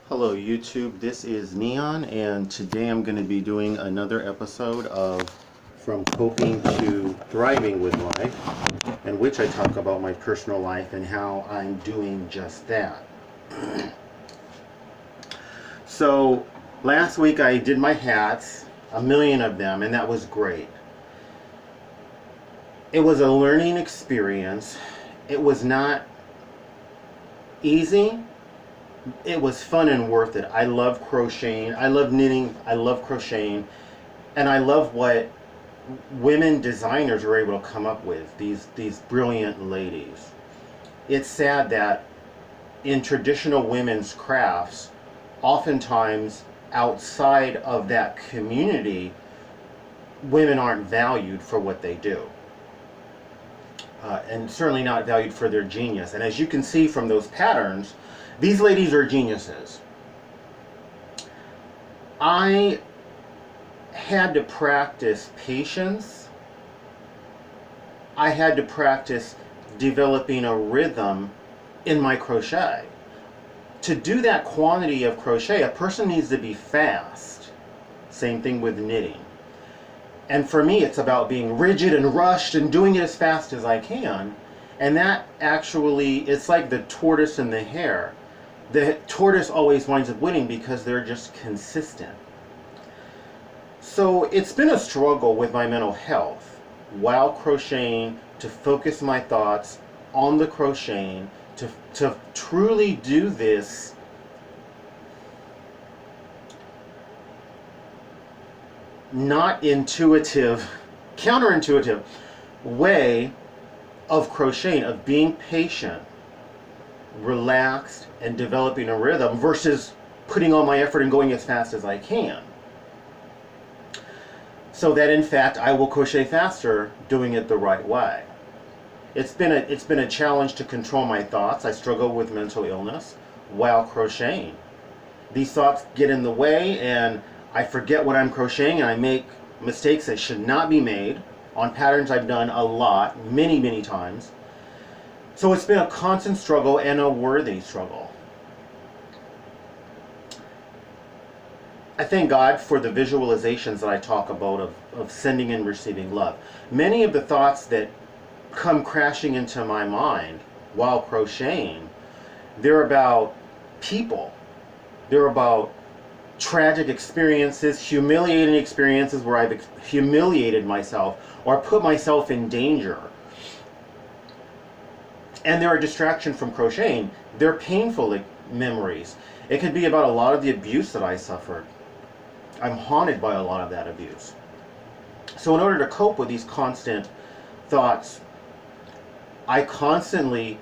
Hello YouTube, this is Neon, and today I'm going to be doing another episode of From Coping to Thriving with Life, in which I talk about my personal life and how I'm doing just that. So last week I did my hats, a million of them, and that was great. It was a learning experience. It was not easy. It was fun and worth it. I love crocheting. I love knitting. I love crocheting. And I love what women designers are able to come up with. These brilliant ladies. It's sad that in traditional women's crafts, oftentimes outside of that community, women aren't valued for what they do. And certainly not valued for their genius. And as you can see from those patterns, these ladies are geniuses. I had to practice patience. I had to practice developing a rhythm in my crochet. To do that quantity of crochet, a person needs to be fast. Same thing with knitting. And for me, it's about being rigid and rushed and doing it as fast as I can. And that actually, it's like the tortoise and the hare. The tortoise always winds up winning because they're just consistent. So it's been a struggle with my mental health while crocheting, to focus my thoughts on the crocheting, to truly do this not intuitive, counterintuitive way of crocheting, of being patient, relaxed, and developing a rhythm versus putting all my effort and going as fast as I can. So that in fact I will crochet faster doing it the right way. It's been a challenge to control my thoughts. I struggle with mental illness while crocheting. These thoughts get in the way and I forget what I'm crocheting, and I make mistakes that should not be made on patterns I've done a lot, many times. So it's been a constant struggle and a worthy struggle. I thank God for the visualizations that I talk about of sending and receiving love. Many of the thoughts that come crashing into my mind while crocheting, they're about people. They're about tragic experiences, humiliating experiences where I've humiliated myself or put myself in danger. And they're a distraction from crocheting. They're painful memories. It could be about a lot of the abuse that I suffered. I'm haunted by a lot of that abuse. So in order to cope with these constant thoughts, I constantly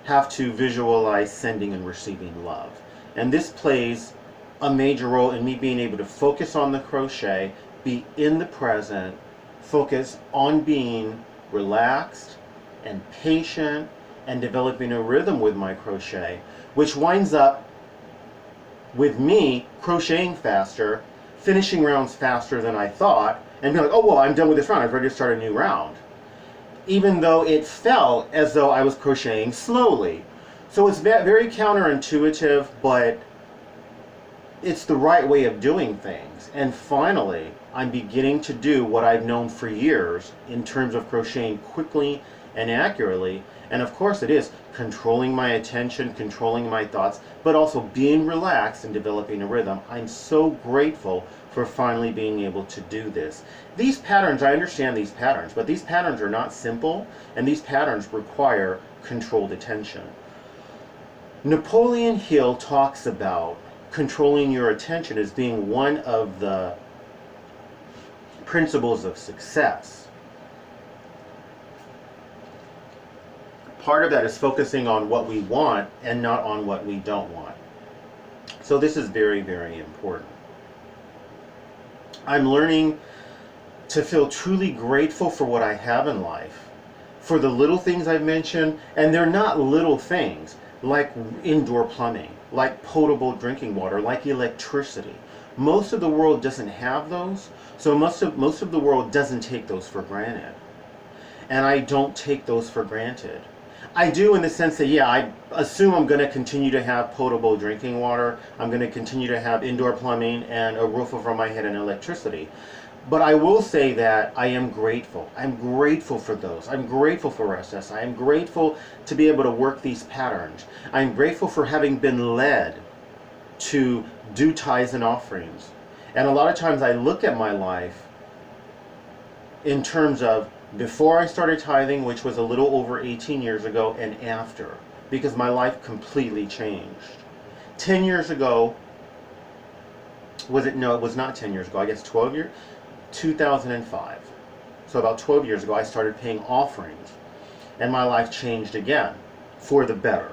have to visualize sending and receiving love. And this plays a major role in me being able to focus on the crochet, be in the present, focus on being relaxed and patient and developing a rhythm with my crochet, which winds up with me crocheting faster, finishing rounds faster than I thought, and being like, oh well, I'm done with this round, I've ready to start a new round. Even though it felt as though I was crocheting slowly. So it's very counterintuitive, but it's the right way of doing things. And finally, I'm beginning to do what I've known for years in terms of crocheting quickly and accurately. And of course it is controlling my attention, controlling my thoughts, but also being relaxed and developing a rhythm. I'm so grateful for finally being able to do this. These patterns, I understand these patterns, but these patterns are not simple, and these patterns require controlled attention. Napoleon Hill talks about controlling your attention as being one of the principles of success. Part of that is focusing on what we want and not on what we don't want. So this is very important. I'm learning to feel truly grateful for what I have in life, for the little things I've mentioned, and they're not little things, like indoor plumbing, like potable drinking water, like electricity. Most of the world doesn't have those, so most of the world doesn't take those for granted. And I don't take those for granted. I do, in the sense that, yeah, I assume I'm going to continue to have potable drinking water. I'm going to continue to have indoor plumbing and a roof over my head and electricity. But I will say that I am grateful. I'm grateful for those. I'm grateful for SSI. I'm grateful to be able to work these patterns. I'm grateful for having been led to do tithes and offerings. And a lot of times I look at my life in terms of before I started tithing, which was a little over 18 years ago, and after, because my life completely changed. 10 years ago, was it? No, it was not 10 years ago. I guess 12 years? 2005. So about 12 years ago, I started paying offerings, and my life changed again for the better.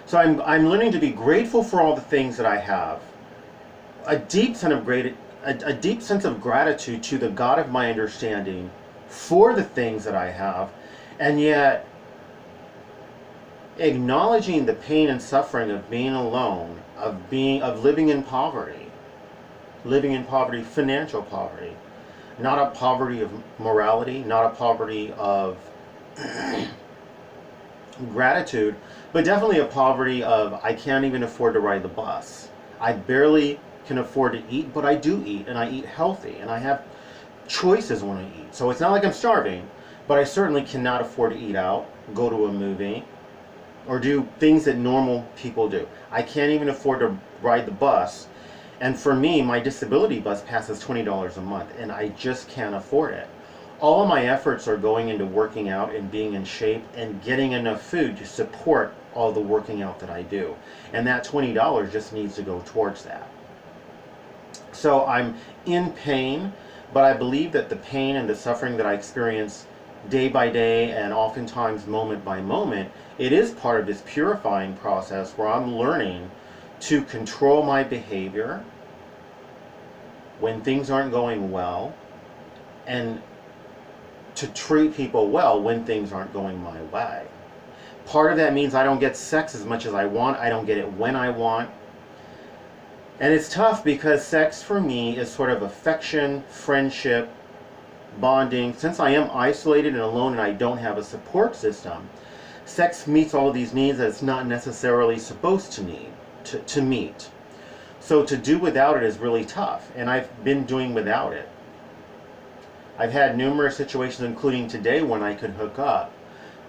So I'm learning to be grateful for all the things that I have. A deep sense of gratitude to the God of my understanding for the things that I have, and yet acknowledging the pain and suffering of being alone, of living in poverty, financial poverty, not a poverty of morality, not a poverty of gratitude, but definitely a poverty of I can't even afford to ride the bus. I barely can afford to eat, but I do eat, and I eat healthy, and I have choices when I eat. So it's not like I'm starving, but I certainly cannot afford to eat out, go to a movie, or do things that normal people do. I can't even afford to ride the bus, and for me, my disability bus passes $20 a month, and I just can't afford it. All of my efforts are going into working out and being in shape and getting enough food to support all the working out that I do. And that $20 just needs to go towards that. So I'm in pain, but I believe that the pain and the suffering that I experience day by day and oftentimes moment by moment, it is part of this purifying process where I'm learning to control my behavior when things aren't going well, and to treat people well when things aren't going my way. Part of that means I don't get sex as much as I want. I don't get it when I want. And it's tough because sex for me is sort of affection, friendship, bonding. Since I am isolated and alone and I don't have a support system, sex meets all of these needs that it's not necessarily supposed to meet. So to do without it is really tough, and I've been doing without it. I've had numerous situations, including today, when I could hook up,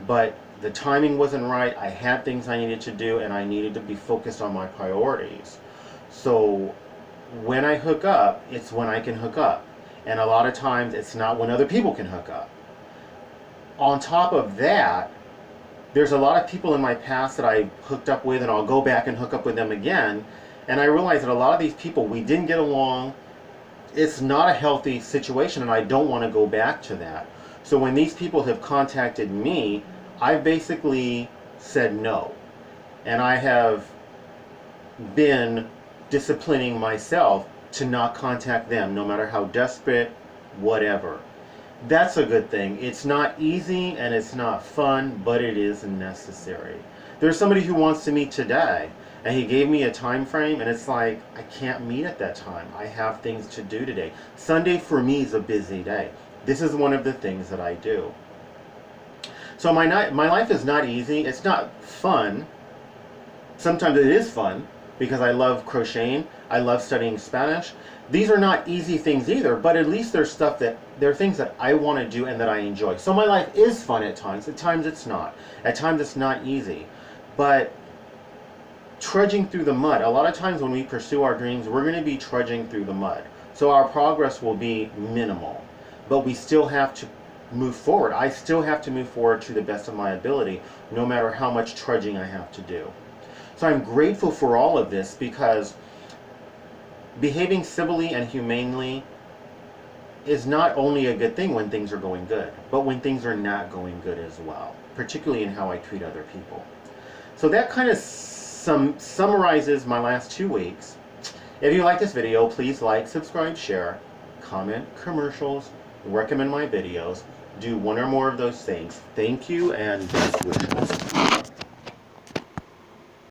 but the timing wasn't right. I had things I needed to do, and I needed to be focused on my priorities. So when I hook up, it's when I can hook up. And a lot of times it's not when other people can hook up. On top of that, there's a lot of people in my past that I hooked up with, and I'll go back and hook up with them again. And I realize that a lot of these people, we didn't get along. It's not a healthy situation, and I don't want to go back to that. So when these people have contacted me, I've basically said no. And I have been disciplining myself to not contact them, no matter how desperate, whatever. That's a good thing. It's not easy and it's not fun, but it is necessary. There's somebody who wants to meet today, and he gave me a time frame, and it's like, I can't meet at that time. I have things to do today. Sunday for me is a busy day. This is one of the things that I do. So my life is not easy. It's not fun. Sometimes it is fun because I love crocheting. I love studying Spanish. These are not easy things either, but at least there's there are things that I want to do and that I enjoy. So my life is fun at times. At times it's not. At times it's not easy. But trudging through the mud, a lot of times when we pursue our dreams, we're going to be trudging through the mud. So our progress will be minimal, but we still have to move forward. I still have to move forward to the best of my ability, no matter how much trudging I have to do. So I'm grateful for all of this, because behaving civilly and humanely is not only a good thing when things are going good, but when things are not going good as well, particularly in how I treat other people. So that kind of summarizes my last 2 weeks. If you like this video, please like, subscribe, share, comment, commercials, recommend my videos, do one or more of those things. Thank you, and best wishes.